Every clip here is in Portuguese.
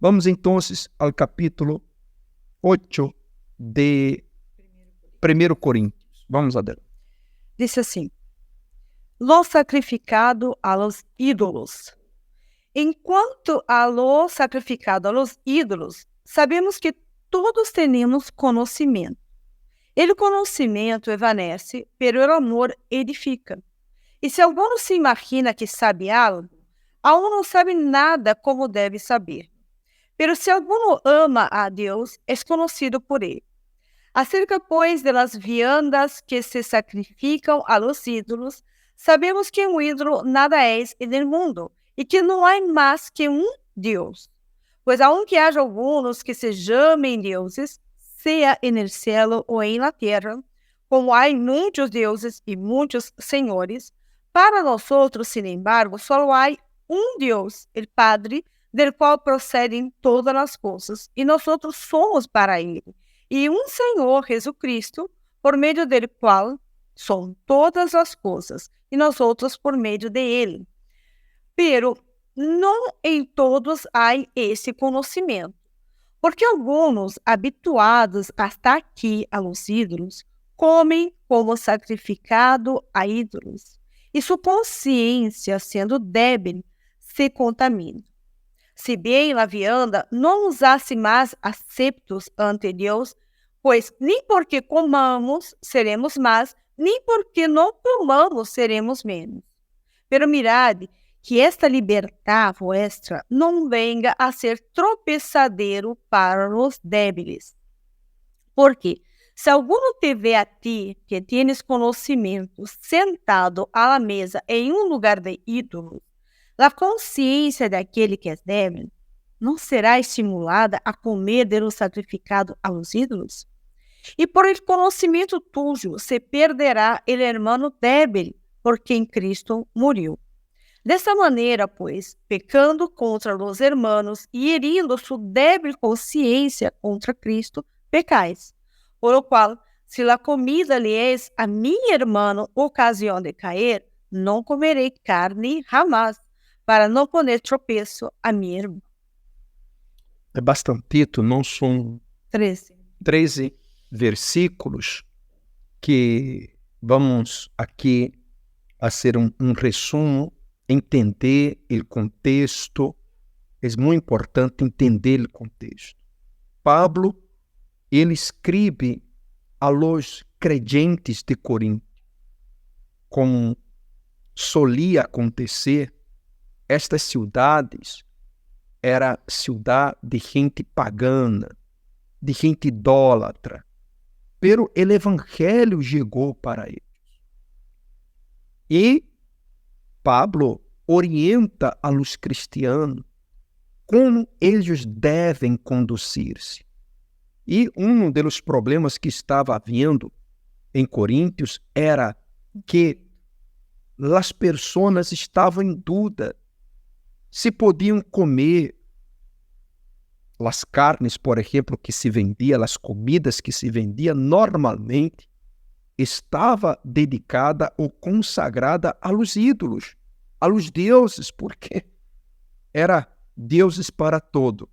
Vamos então ao capítulo 8 de 1 Coríntios. Vamos adelante. Dice assim: lo sacrificado a los ídolos. Enquanto a lo sacrificado a los ídolos, sabemos que todos temos conhecimento. O conhecimento evanece, pero o amor edifica. E se alguém se imagina que sabe algo, aún não sabe nada como deve saber. Pero se alguém ama a Deus, é conhecido por ele. Acerca, pois, de las viandas que se sacrificam a los ídolos, sabemos que um ídolo nada é no mundo, e que não há mais que um Deus. Pois aunque haja alguns que se chamem deuses, seja no cielo ou em la terra, como há muitos deuses e muitos senhores, para nós, sin embargo, só há um Deus, o Padre, del qual procedem todas as coisas, e nós somos para ele, e um Senhor, Jesucristo, por meio del qual são todas as coisas, e nós por meio de ele. Pero não em todos há esse conhecimento, porque alguns, habituados hasta aqui a los ídolos, comem como sacrificado a ídolos, e sua consciência, sendo débil, se contamina. Se bem a vianda não nos hace mais aceptos ante Deus, pois nem porque comamos seremos mais, nem porque não comamos seremos menos. Pero mirad que esta libertad vuestra não venga a ser tropeçadeiro para os débiles. Porque se alguno te vê a ti, que tienes conhecimento, sentado à la mesa em um lugar de ídolos, a consciência daquele que é débil não será estimulada a comer de lo sacrificado a los ídolos? E por el conhecimento tuyo se perderá el hermano débil, por quem Cristo muriu. Dessa maneira, pois, pecando contra os hermanos e herindo sua débil consciência contra Cristo, pecais. Por lo qual, se a comida lhe es a mi hermano ocasião de cair, não comerei carne jamais, para não poner tropeço a mi irmão. É bastantito, não são 13 versículos que vamos aqui fazer um resumo, entender o contexto. É muito importante entender o contexto. Pablo, ele escreve a los creyentes de Corinto, como solia acontecer. Estas cidades era cidade de gente pagana, de gente idólatra. Pero o evangelho chegou para eles. E Pablo orienta a los cristianos como eles devem conduzir-se. E um dos problemas que estava havendo em Coríntios era que as pessoas estavam em dúvida se podiam comer as carnes, por exemplo, que se vendia, as comidas que se vendia normalmente, estava dedicada ou consagrada aos ídolos, aos deuses, porque era deuses para todo.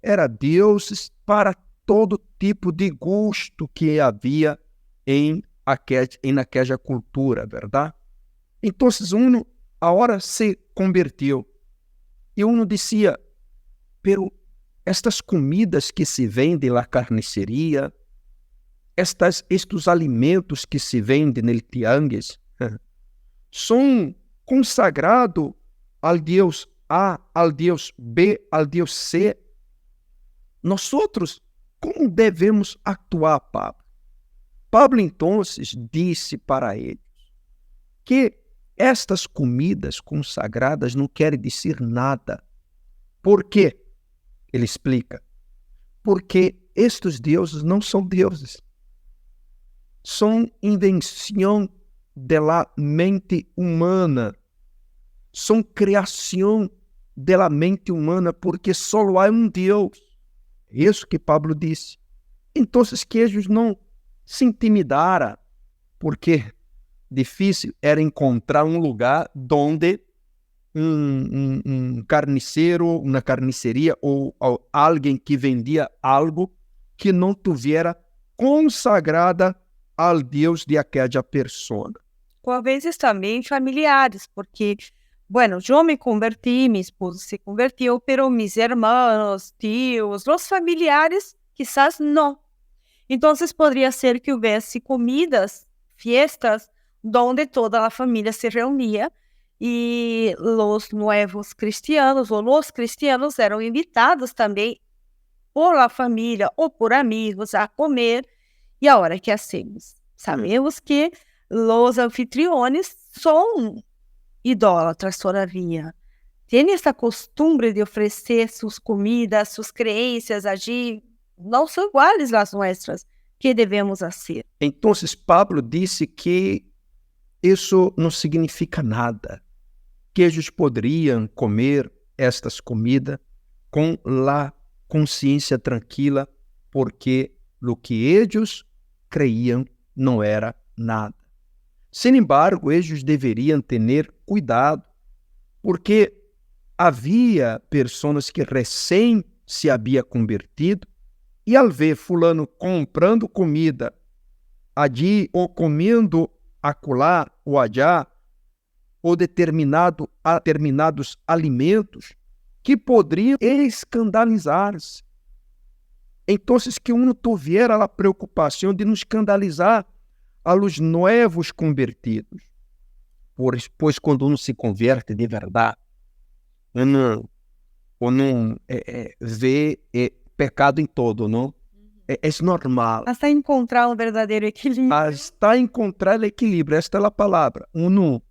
Era deuses para todo tipo de gosto que havia em aquela cultura, verdade? Então, a hora se converteu. E dizia, pero estas comidas que se vendem na carniceria, estes alimentos que se vendem no tianguis, são consagrados ao Deus A, ao Deus B, ao Deus C. Nós como devemos atuar, Pablo? Pablo, então, disse para eles que estas comidas consagradas não querem dizer nada. Por quê? Ele explica. Porque estes deuses não são deuses. São invenção da mente humana. São criação da mente humana, porque só há um Deus. Isso que Pablo disse. Então, que eles não se intimidaram, porque difícil era encontrar um lugar onde um carniceiro, uma carniceria ou alguém que vendia algo que não tivesse consagrada ao Deus de aquela pessoa. Com vezes também familiares, porque, bueno, eu me converti, minha esposa se convertiu, pero mis hermanos, tios, os familiares, quizás não. Então, poderia ser que houvesse comidas, fiestas, onde toda a família se reunia e os novos cristianos ou os cristianos eram invitados também por a família ou por amigos a comer. E a hora que hacemos? Sabemos que os anfitriones são idólatras todavia. Tem essa costumbre de oferecer suas comidas, suas crenças allí, não são iguais às nossas. Que devemos fazer? Então, Pablo disse que isso não significa nada, que eles poderiam comer estas comidas com a consciência tranquila, porque o que eles creiam não era nada. Sin embargo, eles deveriam ter cuidado, porque havia pessoas que recém se haviam convertido e ao ver fulano comprando comida ali ou comendo acolá ou allá, ou determinados alimentos que poderiam escandalizar-se. Então, que uno tuviera a preocupação de não escandalizar a los novos convertidos. Pois quando uno se converte de verdade, uno vê pecado em todo, não? É normal. Hasta encontrar um verdadeiro equilíbrio. Hasta encontrar o equilíbrio, esta é a palavra. Uno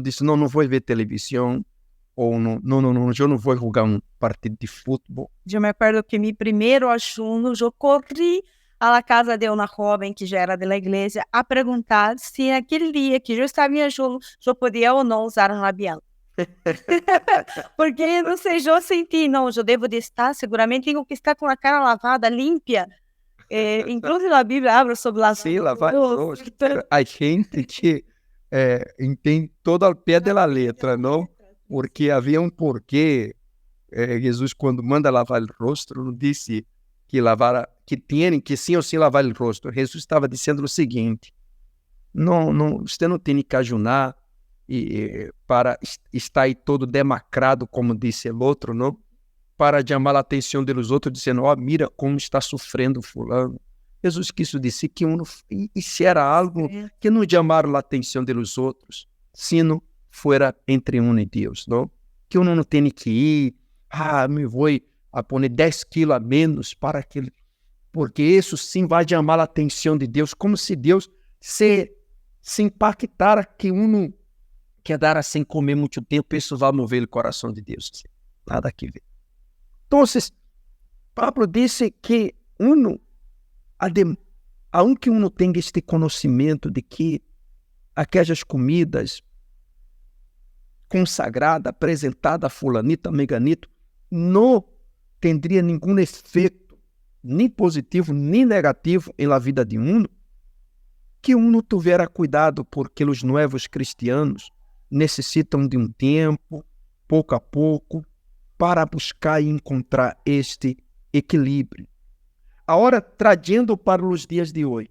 diz, não vou ver televisão, ou não, eu não vou jogar um partido de futebol. Eu me acordo que meu primeiro ajuno, eu corri à casa de uma jovem que já era da igreja a perguntar se naquele dia que eu estava em ajuno, eu podia ou não usar um labial. Porque não sei, eu senti, não, eu devo de estar, seguramente tenho que estar com a cara lavada, limpa. Inclusive a Bíblia abre sobre as Sim, lavar o rosto. A gente que entende todo ao pé da letra, não? Porque havia um porquê. Jesus, quando manda lavar o rosto, não disse que tinham que sim ou sim lavar o rosto. Jesus estava dizendo o seguinte: não, você não tem que ajunar para estar aí todo demacrado, como disse o outro, não? Para chamar a atenção dos outros, dizendo, mira como está sofrendo fulano. Jesus quis dizer que isso era algo que não chamaram a atenção dos outros, sino fora entre e Deus, não? Que uno não tem que ir, me vou a pôr 10 quilos a menos para aquele, porque isso sim vai chamar a atenção de Deus, como se Deus se impactara que uno quedara sem comer muito tempo, isso vai mover o coração de Deus. Nada a ver. Então, Pablo disse que aunque uno tenha este conhecimento de que aquelas comidas consagradas, apresentadas a fulanito, a meganito, não teria nenhum efeito, nem positivo, nem negativo na vida de uno, que uno tivera cuidado, porque os novos cristianos necessitam de um tempo, pouco a pouco, para buscar e encontrar este equilíbrio. Agora, trazendo para os dias de hoje.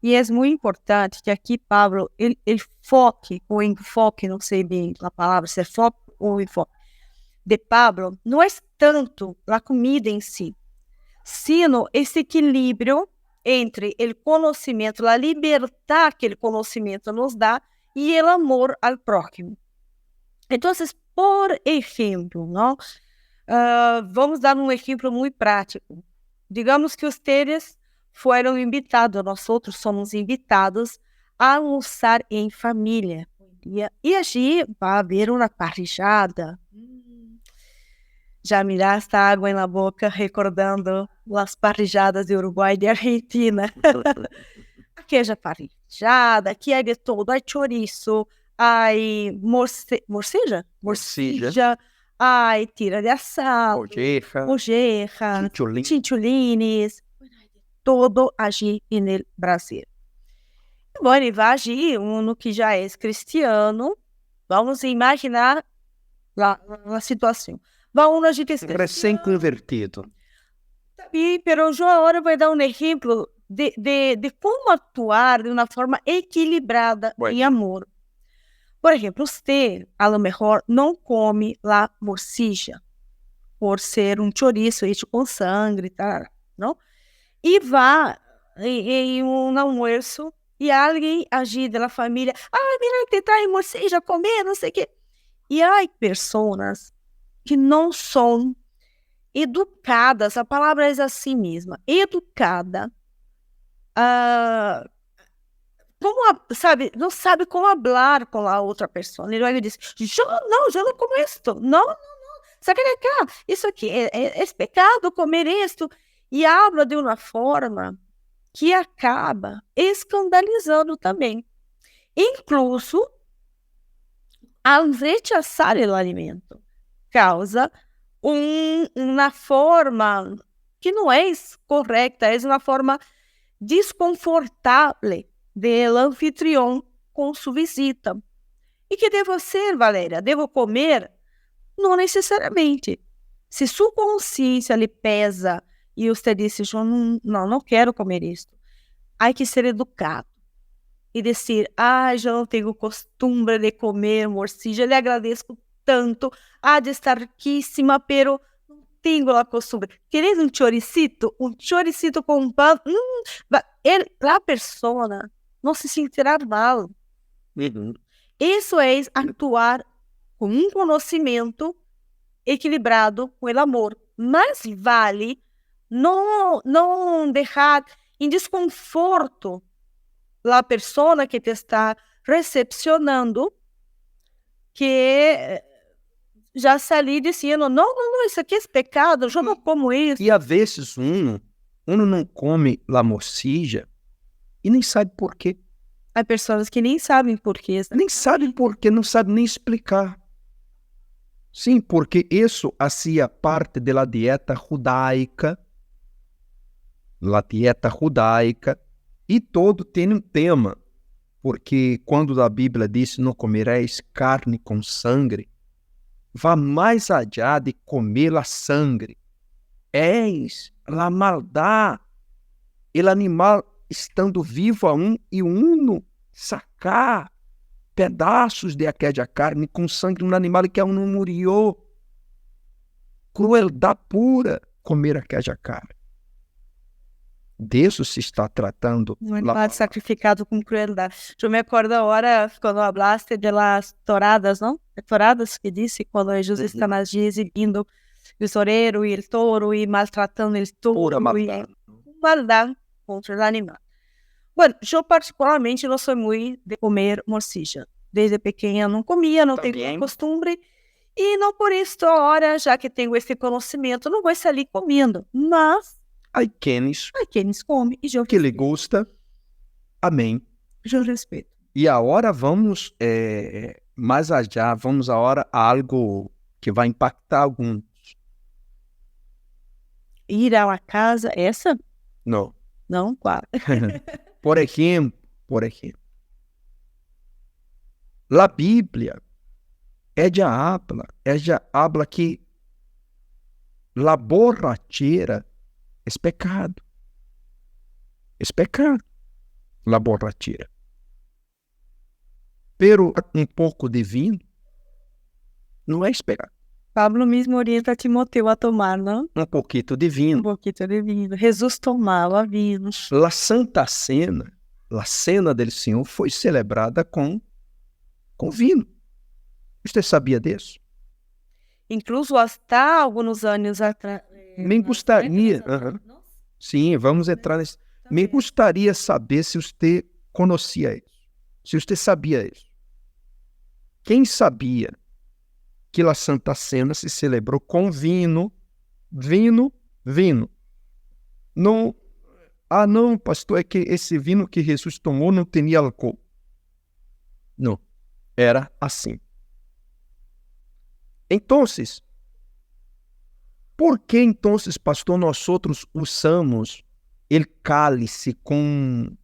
E é muito importante que aqui Pablo, ele foque, ou enfoque, não sei bem a palavra, se é foco ou enfoque, de Pablo, não é tanto a comida em si, sino esse equilíbrio entre o conhecimento, a liberdade que o conhecimento nos dá e o amor ao próximo. Então, por exemplo, não? Vamos dar um exemplo muito prático. Digamos que vocês foram invitados, nós outros somos invitados a almoçar em família. E allí vai haver uma parrillada. Já me dá esta água na boca, recordando as parrilladas de Uruguai e de Argentina. Aquela parrillada, que é de todo, há chouriço, há morceja, há tira de assado, mojeja, chinchulines, todo allí no Brasil. Bom, ele vai agir, um que já é cristiano, vamos imaginar la situação. Va uno de Recém-convertido. Sí, pero yo ahora voy a dar un ejemplo de cómo actuar de una forma equilibrada Bueno. em amor. Por exemplo, você, a lo mejor, não come la morcilla por ser um chouriço hecho com sangue, tá? Não? E vá em um almoço e alguém agir da família, mira, te traz morcilla, comer, não sei o quê. E há pessoas que não são educadas, a palavra é assim mesma, educada, não sabe como falar com a outra pessoa. E ele diz, eu não como isto, não, sabe cá, isso aqui é pecado comer isto, e habla de uma forma que acaba escandalizando também. Incluso, ao rechazar o alimento, causa uma forma que não é correta, é uma forma desconfortável do anfitrião com sua visita. E que devo ser, Valéria? Devo comer? Não necessariamente. Se sua consciência lhe pesa e você disse, eu não quero comer isso, há que ser educado e dizer, já não tenho costume de comer morcilla, lhe agradeço tanto, de estar riquíssima, pero não tenho a costume. Queres um choricito? Um choricito com pão? A pessoa não se sentirá mal. Uhum. Isso é actuar com um conhecimento equilibrado com o amor. Mas vale não deixar em desconforto a pessoa que te está recepcionando, que já sali dizendo, não, isso aqui é pecado, eu não como isso. E às vezes uno não come la morcilla e nem sabe por quê. Há pessoas que nem sabem por quê. Nem sabem por quê, não sabem nem explicar. Sim, porque isso fazia parte da dieta judaica. La dieta judaica. E todo tem um tema. Porque quando a Bíblia diz não comereis carne com sangue, vai mais allá de comer a sangue. És a maldade. O animal estando vivo e uno sacar pedaços de aquela carne com sangue de um animal que aún não morreu. Crueldade pura comer aquela carne. Disso se está tratando. Um animal sacrificado com crueldade. Eu me acordo agora quando hablaste de las toradas, não? Toradas que disse quando Jesus está nas exibindo o torero e o touro e maltratando o touro. Pura maldade. Maldade contra o animal. Bueno, eu particularmente não sou muito de comer morcilla. Desde pequena não comia, não tenho costume. E não por isso agora, já que tenho esse conhecimento, não vou sair comendo. Mas há quienes comem e eu que lhe gosta. Amém. Eu respeito. E agora vamos mais allá, vamos agora a algo que vai impactar alguns. Ir a uma casa, essa? Não. Não, qual? Por exemplo, a Bíblia habla que a borrachera é pecado. É pecado, a borrachera. Pero pouco de vinho não é pecado. Pablo mesmo orienta Timoteu a tomar, não? Pouquinho de vinho. Pouquinho de vinho. Jesus tomava vinho. A Santa Cena, a cena do Senhor foi celebrada com vinho. Você sabia disso? Incluso hasta alguns anos atrás. Me gostaria. Sim, vamos entrar nesse. Me gostaria saber se você conhecia isso. Se você sabia isso. Quem sabia que a Santa Cena se celebrou com vinho? Não. Não, pastor, é que esse vinho que Jesus tomou não tinha álcool. Não, era assim. Então, por que então, pastor, nós outros usamos o cálice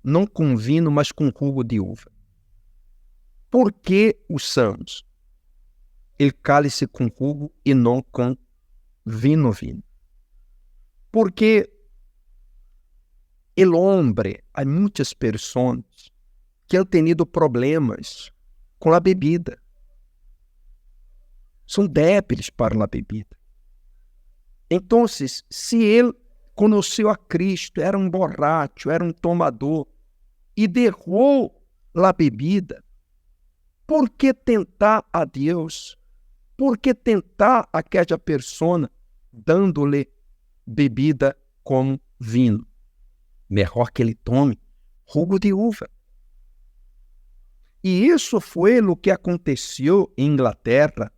não com vinho, mas com jugo de uva? Por que usamos? o cálice com jugo e não com vinho. Porque o homem, há muitas pessoas que han tenido problemas com a bebida. São débeis para a bebida. Então, se ele conheceu a Cristo, era um borracho, era um tomador, e derrou a bebida, por que tentar a Deus? Por que tentar aquela pessoa dando-lhe bebida como vinho? Melhor que ele tome jugo de uva. E isso foi o que aconteceu em Inglaterra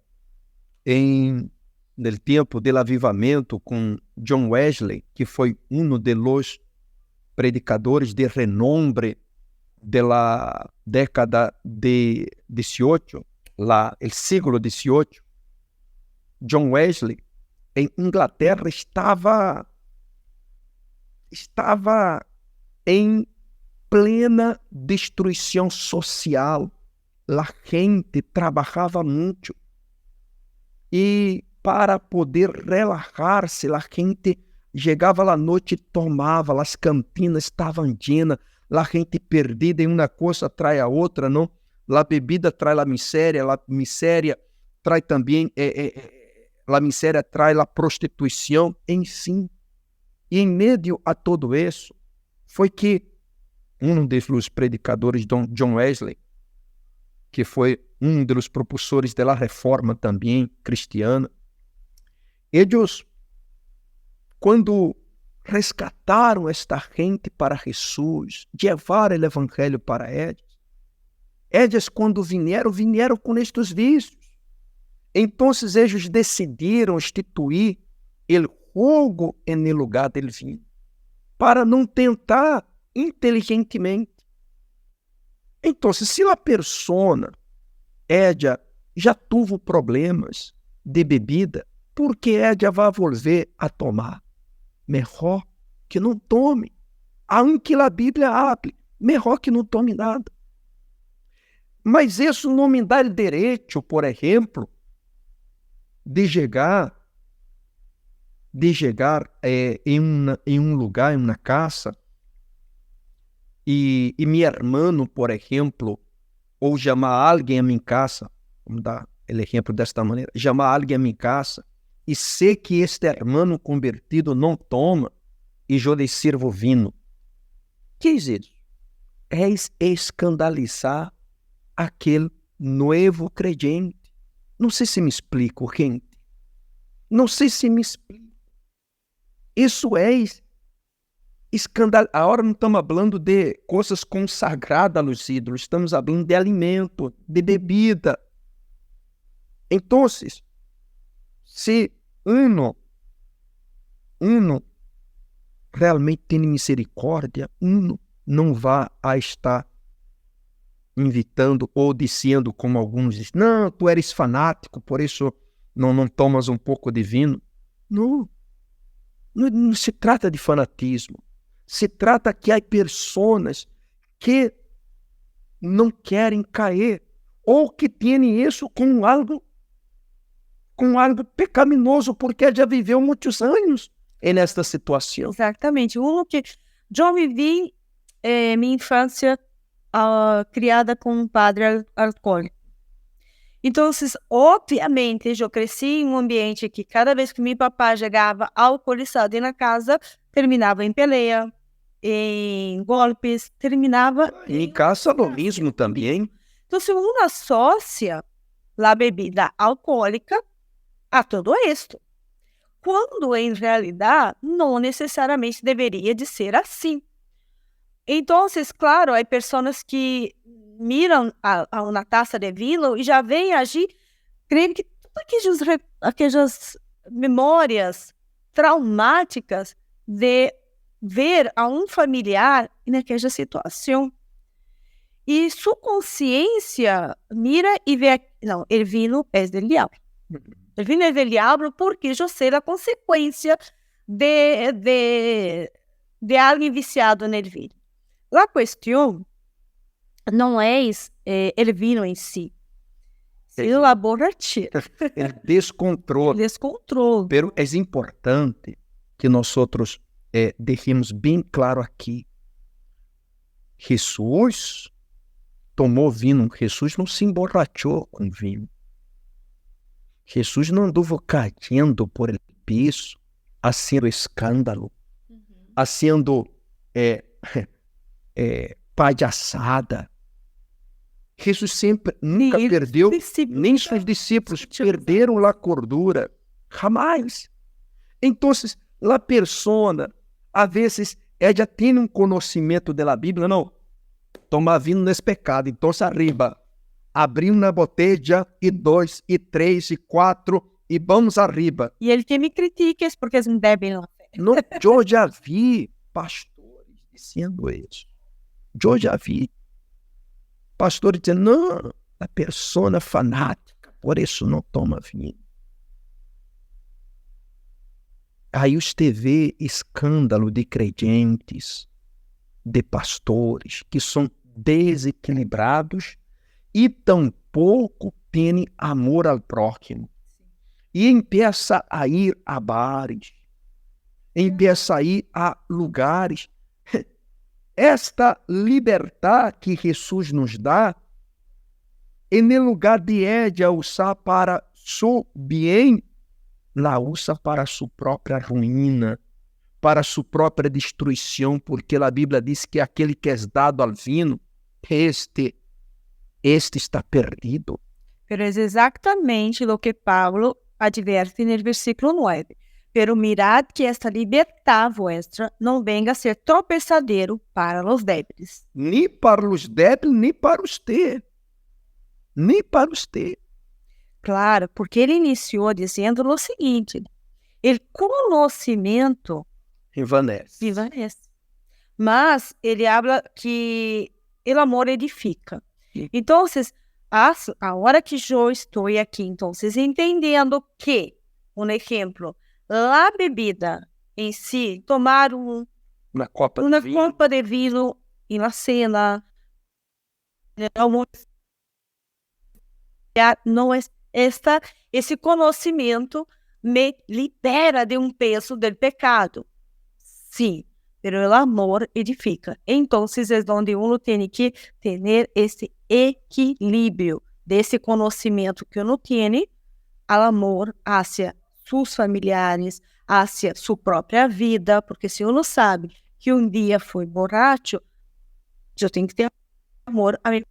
no tempo do avivamento com John Wesley, que foi um dos predicadores de renombre da década de 18, o século 18. John Wesley, em Inglaterra, estava em plena destruição social. A gente trabalhava muito. E para poder relaxar-se, a gente chegava à noite e tomava, as campinas estavam llenas, a gente perdida em uma coisa trai a outra, não? A bebida trai a miséria trai também, a miséria trai a prostituição, enfim. E em meio a tudo isso, foi que um dos predicadores, John Wesley, que foi um dos propulsores da reforma também cristiana, eles, quando resgataram esta gente para Jesus, levaram o evangelho para eles, quando vieram com estes vícios. Então, eles decidiram instituir o jugo em lugar do vinho, para não tentar inteligentemente. Então, se a pessoa já teve problemas de bebida, por que ela vai volver a tomar? Melhor que não tome. Aunque a Bíblia hable, melhor que não tome nada. Mas isso não me dá o direito, por exemplo, de chegar em um lugar, em uma casa, e meu irmão, por exemplo, ou chamar alguém a minha casa, vamos dar o exemplo desta maneira, chamar alguém a minha casa, e sei que este irmão convertido não toma, e eu lhe sirvo vinho. Que é isso? É escandalizar aquele novo crente. Não sei se me explico, gente. Não sei se me explico. Isso é escândalo. Agora não estamos falando de coisas consagradas aos ídolos, estamos falando de alimento, de bebida. Então, se uno realmente tem misericórdia, uno não vai a estar invitando ou dizendo, como alguns dizem, não, tu eres fanático, por isso não tomas um pouco de vinho. Não se trata de fanatismo. Se trata que há pessoas que não querem cair ou que têm isso com algo pecaminoso, porque já viveu muitos anos nesta situação. Exatamente. Eu vivi minha infância criada com um padre alcoólico. Então, obviamente, eu cresci em um ambiente que cada vez que meu papai chegava alcoolizado na casa, terminava em peleia, em golpes, terminava... Em canceronismo também. Então, se uno associa a bebida alcoólica a todo isto, quando em realidade não necessariamente deveria de ser assim. Então, claro, há pessoas que miram a uma taça de vinho e já vêm agir, creio que todas aquelas memórias traumáticas de ver a um familiar naquela situação. E sua consciência mira e vê, não, o vinho é do diabo. O vinho é do diabo porque eu sei a consequência de alguém viciado no vinho. A questão não é o vinho em si, Se la borrachera. El descontrole. Descontrole. Pero é importante que nós deixemos bem claro aqui. Jesus tomou vinho. Jesus não se emborrachou com vinho. Jesus não andou caindo por el piso, fazendo escândalo, fazendo palhaçada. Jesus sempre, nunca perdeu, nem seus discípulos perderam a cordura, jamais. Então, a pessoa, às vezes, ela já tem conhecimento da Bíblia, não, tomar vinho não é pecado, então arriba, abrir uma botella, e 2, e 3, e 4, e vamos arriba. E ele que me critica, porque eles não devem na fé. Não, eu já vi pastores dizendo isso. Eu já vi pastores dizendo, não, a pessoa fanática, por isso não toma vinho. Aí você vê escândalo de crentes, de pastores, que são desequilibrados e tampouco têm amor ao próximo. E empieza a ir a bares, empieza a ir a lugares. Esta liberdade que Jesus nos dá, em lugar de ela usar para seu bem, la usa para sua própria ruína, para sua própria destruição, porque a Bíblia diz que aquele que é dado ao vinho, este está perdido. Pero es exactamente lo que Pablo advierte en el versículo 9. Pero mirad que esta libertad vuestra não venga a ser tropeçadero para os débiles. Nem para os débiles, nem para você. Nem para você. Claro, porque ele iniciou dizendo o seguinte: o conhecimento envanece. Mas ele habla que o amor edifica. Então, a hora que eu estou aqui, então, entendendo que, um exemplo, a bebida em si, tomar uma copa de vinho em la cena, não é esse conhecimento me libera de um peso do pecado. Sim, pero o amor edifica. Então, é onde uno tem que ter esse equilíbrio desse conhecimento que uno tem ao amor hacia seus familiares, hacia sua própria vida, porque se uno sabe que um dia foi borracho, eu tenho que ter amor à minha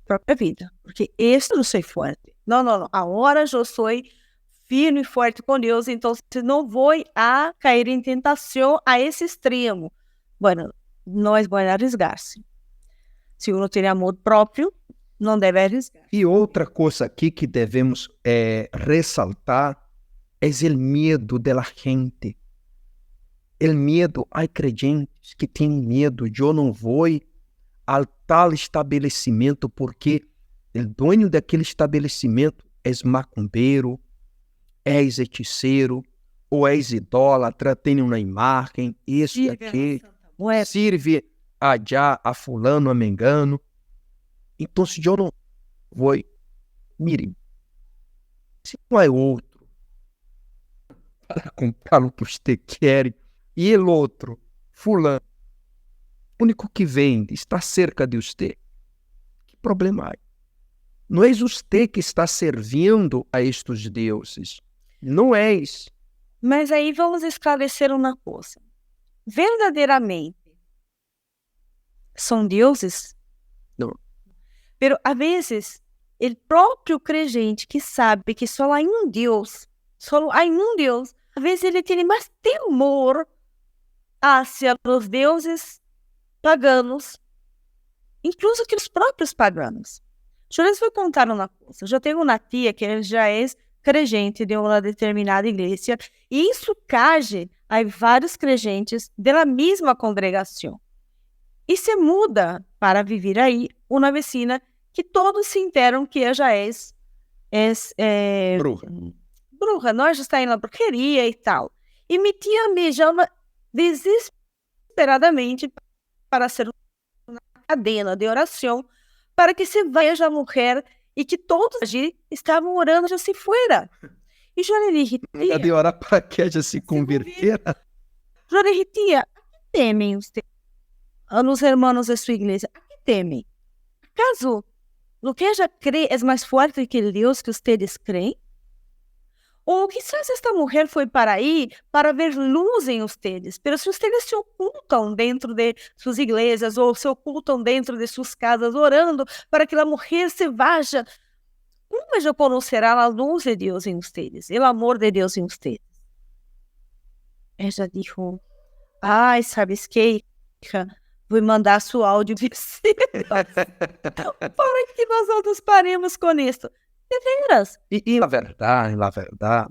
própria vida, porque eu não sou forte. Não. Agora eu sou firme e forte com Deus, então não vou a cair em tentação a esse extremo. Bueno, não é bom arriesgar-se. Se uno tem amor próprio, não deve arriscar. E outra coisa aqui que devemos ressaltar é o medo da gente. O medo, há crentes que têm medo, eu não vou ao tal estabelecimento porque o dono daquele estabelecimento é macumbeiro, é hechiceiro, ou é idólatra, tem uma imagem, isso e aquilo, sirve a fulano, a mengano. Então, se eu não vou, mire, se não é outro para comprar o que você quer, e o outro, fulano, o único que vende está cerca de você, que problema há? Não és você que está servindo a estes deuses, não és. Mas aí vamos esclarecer uma coisa. Verdadeiramente, são deuses? Não. Pero, às vezes, o próprio crente que sabe que só há um Deus, às vezes ele tem mais temor hacia os deuses paganos, incluso que os próprios paganos. Eu lhes vou contar uma coisa. Eu tenho uma tia que já é crente de uma determinada igreja, e isso cage a vários crentes da mesma congregação. E se muda para viver aí uma vecina que todos se enteram que ela já é bruxa, nós já está na bruxeria e tal. E minha tia me chama desesperadamente para ser uma cadena de oração para que se veja a mulher y que todos allí estaban orando ya se fuera. Y yo le dije, Ela tía, de orar para que ella se convirtiera. yo le dije, tía, ¿a qué temen ustedes? A los hermanos de su iglesia, ¿a qué temen? ¿Acaso lo que ella cree es más fuerte que el Dios que ustedes creen? O quizás esta mujer foi para aí para ver luz em ustedes, pero se ustedes se ocultam dentro de suas igrejas ou se ocultam dentro de suas casas orando para que a mulher se vaya, como ella conocerá a luz de Deus em ustedes, o amor de Deus em ustedes? Ella dijo, ai, ¿sabes qué, hija? Vou mandar seu áudio para que nós outros paremos com isso. De veras. E na verdade,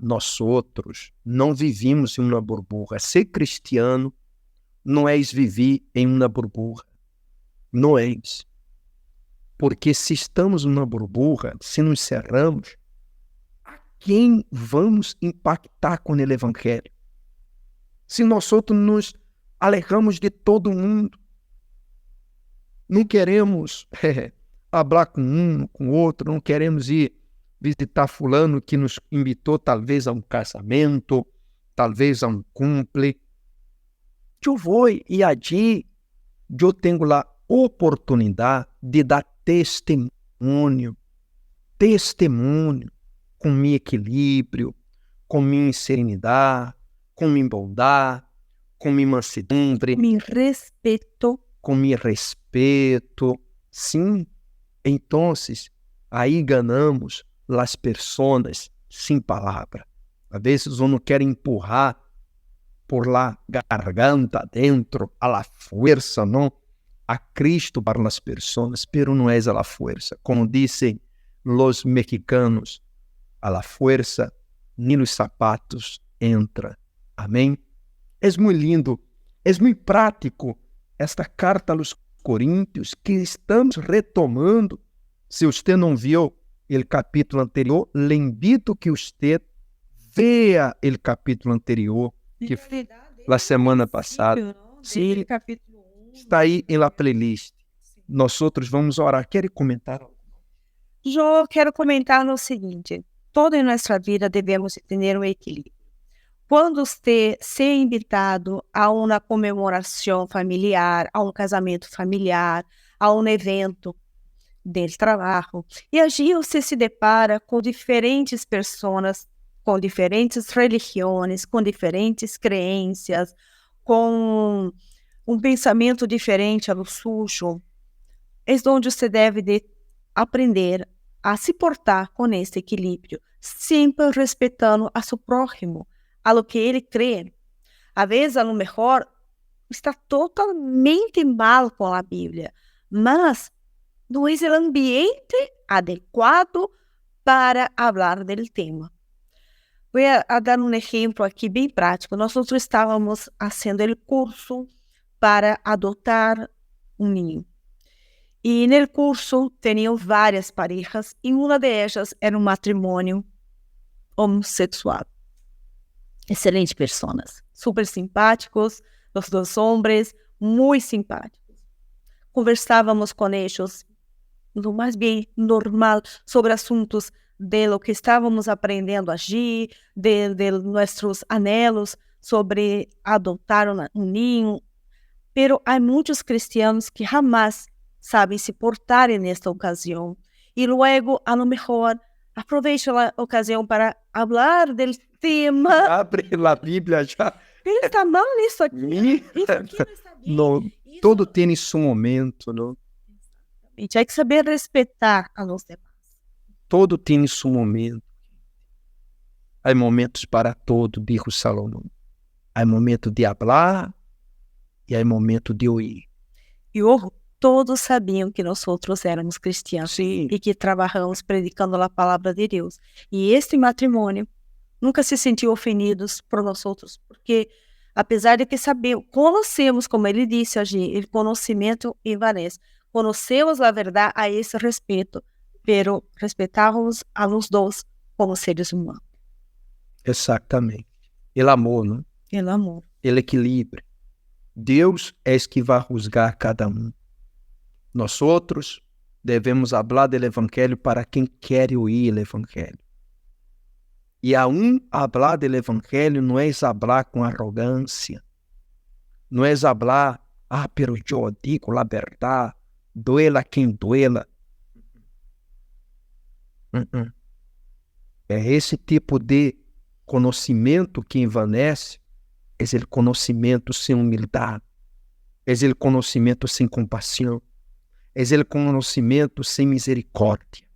nós outros não vivimos em uma burbuja. Ser cristiano não é viver em uma burbuja. Não é isso. Porque se estamos numa burbuja, se nos cerramos, a quem vamos impactar com o Evangelho? Se nós outros nos alejamos de todo mundo, não queremos falar com um, com outro, não queremos ir visitar fulano que nos invitou talvez a um casamento, talvez a um cumple. Eu vou e allí eu tenho a oportunidade de dar testemunho com meu equilíbrio, com minha serenidade, com minha bondade, com minha mansidumbre, com meu respeito. Sim, então, aí ganhamos as pessoas sem palavra. Às vezes uno quer empurrar por la garganta dentro, a la fuerza, não? A Cristo para as pessoas, pero não é a la fuerza. Como dizem os mexicanos, a la fuerza ni los zapatos entra. Amém? É muito lindo, é muito prático esta carta aos Coríntios que estamos retomando. Se você não viu o capítulo anterior, le invito que você veja o capítulo anterior, que foi a semana passada. Sim, está aí na playlist. Nós outros vamos orar. Quer comentar algo? Eu quero comentar o seguinte: toda em nossa vida devemos ter um equilíbrio. Quando você ser invitado a uma comemoração familiar, a um casamento familiar, a um evento del trabalho, e allí você se depara com diferentes pessoas, com diferentes religiões, com diferentes crenças, com um pensamento diferente ao sujo, é onde você deve de aprender a se portar com esse equilíbrio, sempre respeitando a seu próximo, a lo que ele crê. Às vezes, a lo mejor, está totalmente mal com a Bíblia, mas não é o ambiente adequado para falar do tema. Vou dar um exemplo aqui bem prático. Nós estávamos fazendo o curso para adotar um ninho. E no curso tinham várias parejas e uma delas era um matrimônio homossexual. Excelentes pessoas, super simpáticos, os dois homens, muito simpáticos. Conversávamos com eles lo mais bem normal sobre assuntos de lo que estávamos aprendendo allí, de nossos anhelos sobre adotar um ninho. Pero há muitos cristianos que jamais sabem se portar nesta ocasião e luego, a lo mejor, aproveitam a ocasião para falar do tema. Abre a Bíblia já. Está mal isso aqui. Isso aqui não está bem. Não, todo tem seu momento, não? A gente tem que saber respeitar a los demás. Todo tem seu momento. Há momentos para todo, dijo Salomão. Há momento de falar e há momento de ouvir. E todos sabiam que nós outros éramos cristianos. Sim. E que trabalhamos predicando a palavra de Deus. E este matrimônio nunca se sentiu ofendidos por nós outros, porque apesar de que sabemos, conhecemos, como ele disse hoje, o conhecimento envanece. Conhecemos a verdade a esse respeito, pero respeitávamos a los dois como seres humanos. Exatamente. O amor, não? O amor. O equilíbrio. Deus é que vai juzgar cada um. Nós outros Devemos falar do Evangelho para quem quer ouvir o Evangelho. E aún falar do Evangelho não é falar com arrogância, não é falar, pero eu digo a verdade, duela quem duela. É esse tipo de conhecimento que envanece, é o conhecimento sem humildade, é o conhecimento sem compaixão, é o conhecimento sem misericórdia.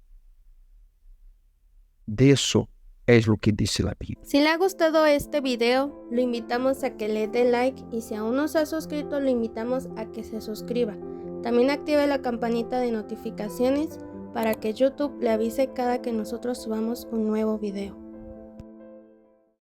De eso es lo que dice la Biblia. Si le ha gustado este video, lo invitamos a que le dé like y si aún no se ha suscrito, lo invitamos a que se suscriba. También active la campanita de notificaciones para que YouTube le avise cada que nosotros subamos un nuevo video.